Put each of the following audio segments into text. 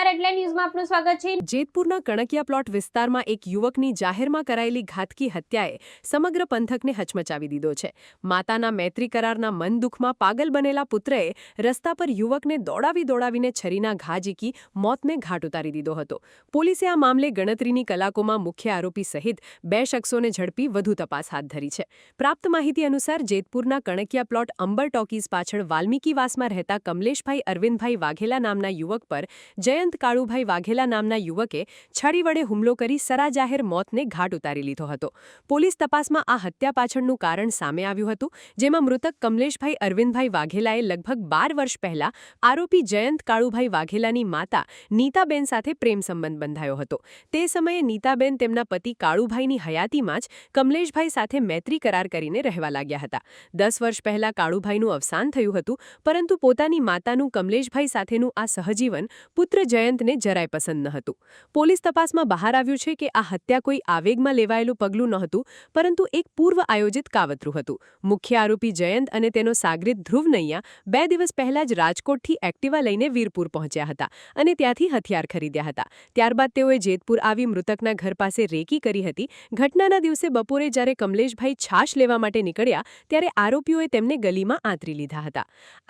નમસ્કાર એટલે ન્યૂઝમાં આપનું સ્વાગત છે। જેતપુરના કણકિયા પ્લોટ વિસ્તારમાં એક યુવકની જાહેરમાં કરાયેલી ઘાતકી હત્યાએ સમગ્ર પંથકને હચમચાવી દીધો છે। માતાના મૈત્રી કરારના મન દુઃખમાં પાગલ બનેલા પુત્રએ રસ્તા પર યુવકને દોડાવીને છરીના ઘા ઝીકી મોતને ઘાટ ઉતારી દીધો હતો। પોલીસે આ મામલે ગણતરીની કલાકોમાં મુખ્ય આરોપી સહિત 2 શખ્સોને ઝડપી વધુ તપાસ હાથ ધરી છે। પ્રાપ્ત માહિતી અનુસાર જેતપુરના કણકિયા પ્લોટ અંબર ટોકીઝ પાછળ વાલ્મીકીવાસમાં રહેતા કમલેશભાઈ અરવિંદભાઈ વાઘેલા નામના યુવક પર જયંત કાળુભાઈ વાઘેલા નામના યુવકે છરી વડે હુમલો કરી સરાજાહેર મોતને ઘાટ ઉતારી લીધો હતો। પોલીસ તપાસમાં આ હત્યા પાછળનું કારણ સામે આવ્યું હતું, જેમાં મૃતક કમલેશભાઈ અરવિંદભાઈ વાઘેલાએ લગભગ 12 વર્ષ પહેલા આરોપી જયંત કાળુભાઈ વાઘેલાની માતા નીતાબેન સાથે પ્રેમ સંબંધ બંધાયો હતો। તે સમયે નીતાબેન તેમના પતિ કાળુભાઈની હયાતીમાં જ કમલેશભાઈ સાથે મૈત્રી કરાર કરીને રહેવા લાગ્યા હતા। 10 વર્ષ પહેલા કાળુભાઈનું અવસાન થયું હતું, પરંતુ પોતાની માતાનું કમલેશભાઈ સાથેનું આ સહજીવન પુત્ર જયંતને જરાય પસંદ ન હતું। પોલીસ તપાસમાં બહાર આવ્યું છે કે આ હત્યા કોઈ આવેગમાં લેવાયેલું પગલું નહોતું, પરંતુ એક પૂર્વ આયોજિત કાવતરું હતું। મુખ્ય આરોપી જયંત અને તેનો સાગરીત ધ્રુવ નૈયા 2 દિવસ પહેલા જ રાજકોટથી એક્ટિવા લઈને વીરપુર પહોંચ્યા હતા અને ત્યાંથી હથિયાર ખરીદ્યા હતા। ત્યારબાદ તેઓએ જેતપુર આવી મૃતકના ઘર પાસે રેકી કરી હતી। ઘટનાના દિવસે બપોરે જ્યારે કમલેશભાઈ છાશ લેવા માટે નીકળ્યા ત્યારે આરોપીઓએ તેમને ગલીમાં આંતરી લીધા હતા।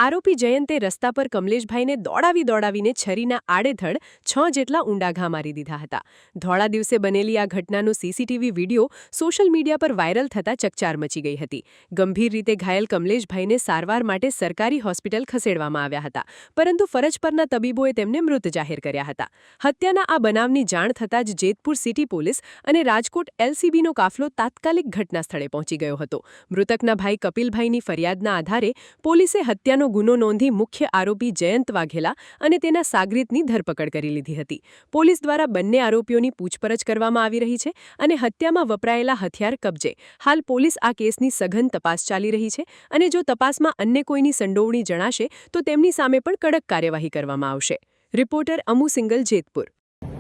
આરોપી જયંતે રસ્તા પર કમલેશભાઈને દોડાવીને છરીના આડેધડ 6 જેટલા ઊંડા ઘા મારી દીધા હતા। ધોળા દિવસે બનેલી આ ઘટનાનો સીસીટીવી વિડીયો સોશિયલ મીડિયા પર વાયરલ થતા ચકચાર મચી ગઈ હતી। ગંભીર રીતે ઘાયલ કમલેશભાઈને સારવાર માટે સરકારી હોસ્પિટલ ખસેડવામાં આવ્યા હતા, પરંતુ ફરજ પરના તબીબોએ તેમને મૃત જાહેર કર્યા હતા। હત્યાના આ બનાવની જાણ થતાં જ જેતપુર સિટી પોલીસ અને રાજકોટ એલસીબીનો કાફલો તાત્કાલિક ઘટના સ્થળે પહોંચી ગયો હતો। મૃતકના ભાઈ કપિલભાઈની ફરિયાદના આધારે પોલીસે હત્યાનો ગુનો નોંધી મુખ્ય આરોપી જયંત વાઘેલા અને તેના સાગરીતની ધરપકડ કરી લીધી હતી। પોલીસ દ્વારા બંને આરોપીઓની પૂછપરછ કરવામાં આવી રહી છે અને હત્યામાં વપરાયેલા હથિયાર કબજે। હાલ પોલીસ આ કેસની સઘન તપાસ ચાલી રહી છે અને જો તપાસમાં અન્ય કોઈની સંડોવણી જણાશે તો તેમની સામે પણ કડક કાર્યવાહી કરવામાં આવશે। રિપોર્ટર અમુ સિંગલ, જેતપુર।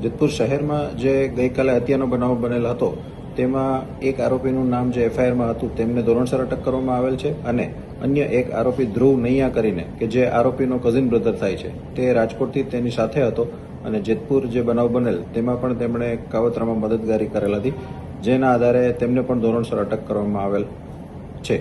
જેતપુર શહેરમાં જે ગઈકાલે હત્યાનો બનાવ બનેલ હતો તેમાં એક આરોપીનું નામ જે એફઆઈઆરમાં હતું તેમને ધોરણસર અટક કરવામાં આવેલ છે અને અન્ય એક આરોપી ધ્રુવ નૈયા કરીને કે જે આરોપીનો કઝિન બ્રધર થાય છે તે રાજકોટથી તેની સાથે હતો અને જેતપુર જે બનાવ બનેલ તેમાં પણ તેમણે કાવતરામાં મદદગારી કરેલ હતી, જેના આધારે તેમને પણ ધોરણસર અટક કરવામાં આવેલ છે।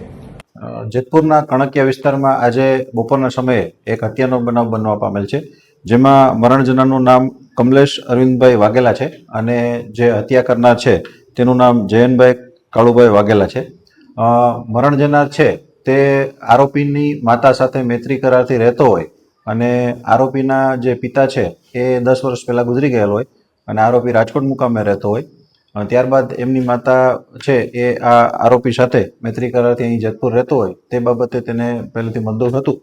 જેતપુરના કણકિયા વિસ્તારમાં આજે બપોરના સમયે એક હત્યાનો બનાવ બનવા પામેલ છે, જેમાં મરણ જનારનું નામ કમલેશ અરવિંદભાઈ વાઘેલા છે અને જે હત્યા કરનાર છે તેનું નામ જયંતભાઈ કાળુભાઈ વાઘેલા છે। મરણ જનાર છે તે આરોપીની માતા સાથે મૈત્રી કરારથી રહેતો હોય અને આરોપીના જે પિતા છે એ 10 વર્ષ પહેલાં ગુજરી ગયેલો હોય અને આરોપી રાજકોટ મુકામે રહેતો હોય। ત્યારબાદ એમની માતા છે એ આ આરોપી સાથે મૈત્રી કરારથી અહીં જેતપુર રહેતો હોય તે બાબતે તેને પહેલેથી મતદોષ હતું,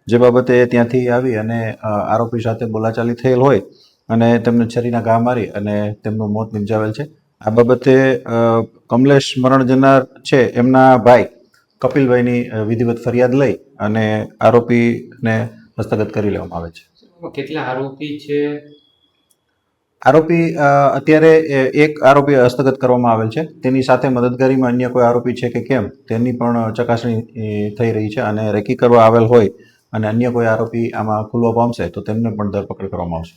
જે બાબતે ત્યાંથી આવી અને આરોપી સાથે બોલાચાલી થયેલ હોય અને તેમને છરીના ઘા મારી અને તેમનું મોત નિપજાવેલ છે। આ બાબતે કમલેશ મરણ જનાર છે એમના ભાઈ કપિલભાઈની વિધિવત ફરિયાદ લઈ અને આરોપીને હસ્તગત કરી લેવામાં આવે છે। કેટલા આરોપી છે? આરોપી અત્યારે એક આરોપી હસ્તગત કરવામાં આવેલ છે, તેની સાથે મદદગારીમાં અન્ય કોઈ આરોપી છે કે કેમ તેની પણ ચકાસણી થઈ રહી છે અને રેકી કરવા આવેલ હોય અને અન્ય કોઈ આરોપી આમાં ખુલવા પામશે તો તેમને પણ ધરપકડ કરવામાં આવશે।